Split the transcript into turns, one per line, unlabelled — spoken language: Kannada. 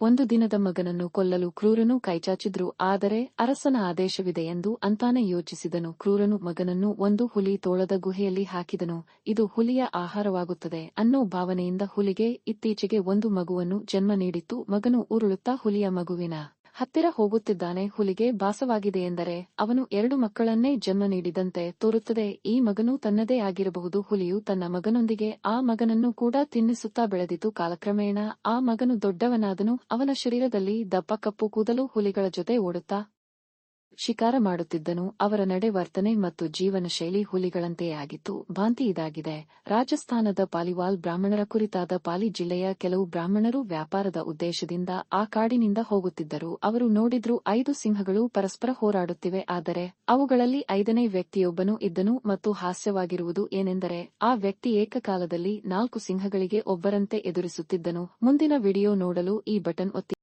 ಒಂದು ದಿನದ ಮಗನನ್ನು ಕೊಲ್ಲಲು ಕ್ರೂರನು ಕೈಚಾಚಿದ್ರು, ಆದರೆ ಅರಸನ ಆದೇಶವಿದೆ ಎಂದು ಅಂತಾನೆ ಯೋಚಿಸಿದನು. ಕ್ರೂರನು ಮಗನನ್ನು ಒಂದು ಹುಲಿ ತೋಳದ ಗುಹೆಯಲ್ಲಿ ಹಾಕಿದನು. ಇದು ಹುಲಿಯ ಆಹಾರವಾಗುತ್ತದೆ ಅನ್ನೋ ಭಾವನೆಯಿಂದ ಹುಲಿಗೆ ಇತ್ತೀಚೆಗೆ ಒಂದು ಮಗುವನ್ನು ಜನ್ಮ ನೀಡಿತ್ತು. ಮಗನು ಉರುಳುತ್ತಾ ಹುಲಿಯ ಮಗುವಿನ ಹತ್ತಿರ ಹೋಗುತ್ತಿದ್ದಾನೆ. ಹುಲಿಗೆ ಭಾಸವಾಗಿದೆಯೆಂದರೆ ಅವನು 2 ಮಕ್ಕಳನ್ನೇ ಜನ್ಮ ನೀಡಿದಂತೆ ತೋರುತ್ತದೆ. ಈ ಮಗನು ತನ್ನದೇ ಆಗಿರಬಹುದು. ಹುಲಿಯು ತನ್ನ ಮಗನೊಂದಿಗೆ ಆ ಮಗನನ್ನು ಕೂಡ ತಿನ್ನಿಸುತ್ತಾ ಬೆಳೆದಿತು. ಕಾಲಕ್ರಮೇಣ ಆ ಮಗನು ದೊಡ್ಡವನಾದನು. ಅವನ ಶರೀರದಲ್ಲಿ ದಪ್ಪ ಕಪ್ಪು ಕೂದಲು. ಹುಲಿಗಳ ಜೊತೆ ಓಡುತ್ತಾ ಶಿಕಾರ ಮಾಡುತ್ತಿದ್ದನು. ಅವರ ನಡೆ, ವರ್ತನೆ ಮತ್ತು ಜೀವನ ಶೈಲಿ ಹುಲಿಗಳಂತೆಯೇ ಆಗಿತ್ತು. ಭಾಂತಿ ಇದಾಗಿದೆ. ರಾಜಸ್ಥಾನದ ಪಾಲಿವಾಲ್ ಬ್ರಾಹ್ಮಣರ ಕುರಿತಾದ ಪಾಲಿ ಜಿಲ್ಲೆಯ ಕೆಲವು ಬ್ರಾಹ್ಮಣರು ವ್ಯಾಪಾರದ ಉದ್ದೇಶದಿಂದ ಆ ಕಾಡಿನಿಂದ ಹೋಗುತ್ತಿದ್ದರು. ಅವರು ನೋಡಿದ್ರು 5 ಸಿಂಹಗಳು ಪರಸ್ಪರ ಹೋರಾಡುತ್ತಿವೆ. ಆದರೆ ಅವುಗಳಲ್ಲಿ 5ನೇ ವ್ಯಕ್ತಿಯೊಬ್ಬನು ಇದ್ದನು ಮತ್ತು ಹಾಸ್ಯವಾಗಿರುವುದು ಏನೆಂದರೆ ಆ ವ್ಯಕ್ತಿ ಏಕಕಾಲದಲ್ಲಿ 4 ಸಿಂಹಗಳಿಗೆ ಒಬ್ಬರಂತೆ ಎದುರಿಸುತ್ತಿದ್ದನು. ಮುಂದಿನ ವಿಡಿಯೋ ನೋಡಲು ಈ ಬಟನ್ ಒತ್ತಿ.